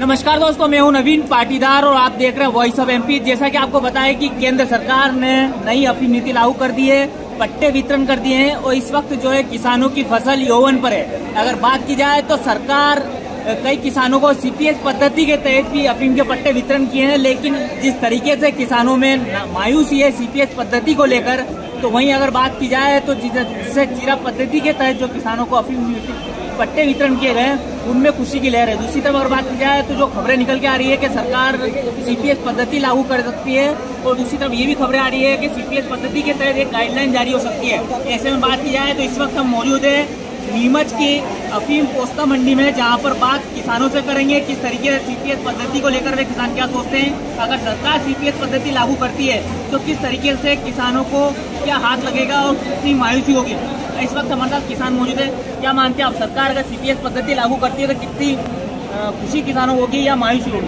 नमस्कार दोस्तों, मैं हूं नवीन पाटीदार और आप देख रहे हैं वॉइस ऑफ एमपी। जैसा कि आपको बताया कि केंद्र सरकार ने नई अफीम नीति लागू कर दी है, पट्टे वितरण कर दिए हैं और इस वक्त जो है किसानों की फसल यौवन पर है। अगर बात की जाए तो सरकार कई किसानों को सीपीएस पद्धति के तहत भी अफीम के पट्टे वितरण किए हैं, लेकिन जिस तरीके से किसानों में मायूसी है सीपीएस पद्धति को लेकर, तो वहीं अगर बात की जाए तो जिसे चीरा पद्धति के तहत जो किसानों को अफीम पट्टे वितरण किए गए उनमें खुशी की लहर है। दूसरी तरफ अगर बात की जाए तो जो खबरें निकल के आ रही है कि सरकार सीपीएस पद्धति लागू कर सकती है, और दूसरी तरफ ये भी खबरें आ रही है कि सीपीएस पद्धति के तहत एक गाइडलाइन जारी हो सकती है। ऐसे में बात की जाए तो इस वक्त हम मौजूद है नीमच की अफीम पोस्ता मंडी में, जहां पर बात किसानों से करेंगे किस तरीके से सीपीएस पद्धति को लेकर वे किसान क्या सोचते हैं। अगर सरकार सीपीएस पद्धति लागू करती है तो किस तरीके से किसानों को क्या हाथ लगेगा और कितनी मायूसी होगी। इस वक्त हमारे साथ किसान मौजूद है। क्या मानते हैं आप, सरकार अगर सीपीएस पद्धति लागू करती है तो कितनी खुशी किसानों होगी या मायूसी होगी?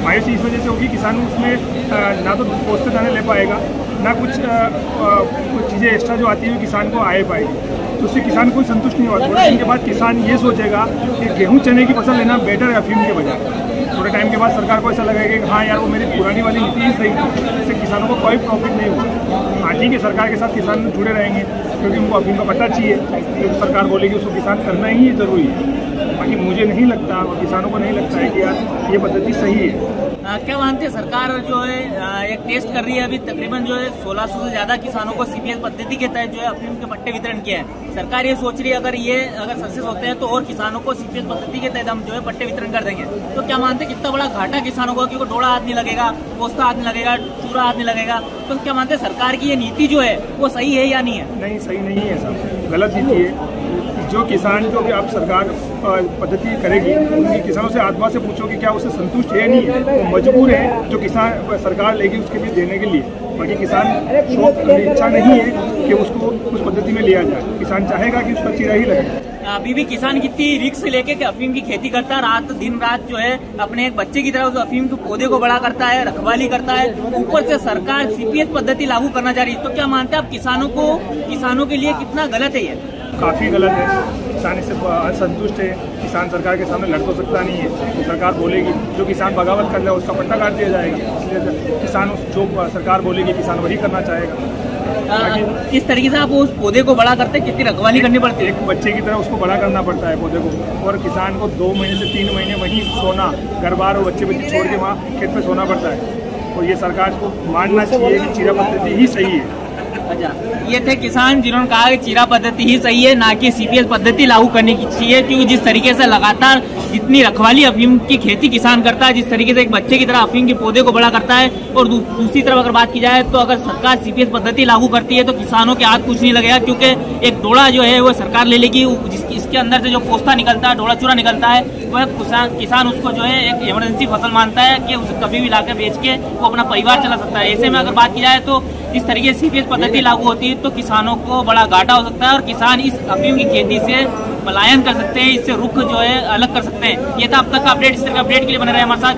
मायूसी इस वजह से होगी, किसान उसमें ना तो पोस्ते दाने ले पाएगा, ना कुछ चीज़ें एक्स्ट्रा जो आती है किसान को आए पाएगी, तो उससे किसान कोई संतुष्ट नहीं होगा। थोड़े टाइम के बाद किसान ये सोचेगा कि गेहूं चने की फसल लेना बेटर है अफीम के बजाय। थोड़े टाइम के बाद सरकार को ऐसा लगेगा कि हाँ यार, वो मेरी पुरानी वाली नीति ही सही थी, इससे किसानों को कोई प्रॉफिट नहीं होगा। हाँ ठीक है, सरकार के साथ किसान जुड़े रहेंगे क्योंकि उनको अफीम का पट्टा चाहिए, जो सरकार बोलेगी उसको किसान करना ही जरूरी है। बाकी मुझे नहीं लगता और किसानों को नहीं लगता है कि यार ये पद्धति सही है। क्या मानते हैं, सरकार जो है एक टेस्ट कर रही है, अभी तकरीबन जो है 1600 से ज्यादा किसानों को सीपीएस पद्धति के तहत जो है अफीम के पट्टे वितरण किए हैं। सरकार ये सोच रही है अगर सक्सेस होते हैं तो और किसानों को सीपीएस पद्धति के तहत हम जो है पट्टे वितरण कर देंगे। तो क्या मानते हैं कितना बड़ा घाटा किसानों को, क्योंकि डोड़ा हाथ नहीं लगेगा, पोस्ता हाथ नहीं लगेगा, चूरा हाथ नहीं लगेगा। तो क्या मानते हैं सरकार की ये नीति जो है वो सही है या नहीं है? नहीं, सही नहीं है सर, गलत नीति है। जो किसान जो भी आप सरकार पद्धति करेगी, उनकी किसानों से आत्मा से पूछो कि क्या उससे संतुष्ट है नहीं है, वो मजबूर है जो किसान सरकार लेगी उसके लिए देने के लिए। बाकी किसान इच्छा नहीं है कि उसको उस पद्धति में लिया जाए, किसान चाहेगा कि उसका चीरा ही लगे। अभी भी किसान कितनी रिस्क लेके कि अफीम की खेती करता है, रात दिन रात जो है अपने एक बच्चे की तरह उस अफीम के पौधे को बड़ा करता है, रखवाली करता है, ऊपर से सरकार सीपीएस पद्धति लागू करना चाह रही है। तो क्या मानते हैं आप, किसानों के लिए कितना गलत है ये? काफ़ी गलत है। किसान इससे असंतुष्ट है, किसान सरकार के सामने लड़ तो सकता नहीं है। सरकार बोलेगी, जो किसान बगावत कर ले उसका पट्टा काट दिया जाएगा, इसलिए किसान जो सरकार बोलेगी किसान वही करना चाहेगा। किस तरीके से आप उस पौधे को बड़ा करते हैं, कितनी रखवाली करनी पड़ती है? एक बच्चे की तरह उसको बड़ा करना पड़ता है पौधे को, और किसान को 2 महीने से 3 महीने वहीं सोना, घर बार और बच्चे छोड़ के वहाँ खेत पे सोना पड़ता है। और ये सरकार को मानना चाहिए कि चीरा पद्धति ही सही है। अच्छा, ये थे किसान जिन्होंने कहा कि चीरा पद्धति ही सही है, ना कि सीपीएस पद्धति लागू करने की चाहिए, क्योंकि जिस तरीके से लगातार जितनी रखवाली अफीम की खेती किसान करता है, जिस तरीके से एक बच्चे की तरह अफीम के पौधे को बड़ा करता है, और दूसरी तरफ अगर बात की जाए तो अगर सरकार सीपीएस पद्धति लागू करती है तो किसानों के हाथ कुछ नहीं लगेगा, क्योंकि एक डोड़ा जो है वो सरकार ले लेगी, इसके अंदर से जो पोस्ता निकलता है, डोड़ा चूरा निकलता है, वह किसान उसको जो है एक इमरजेंसी फसल मानता है कि उसे कभी भी लाकर बेच के वो अपना परिवार चला सकता है। ऐसे में अगर बात की जाए तो इस तरीके से सीपीएस पद्धति लागू होती है तो किसानों को बड़ा घाटा हो सकता है, और किसान इस अफीम की खेती से पलायन कर सकते हैं, इससे रुख जो है अलग कर सकते हैं। ये था अब तक का अपडेट। इस तरह के अपडेट के लिए बने रहे हमारे साथ।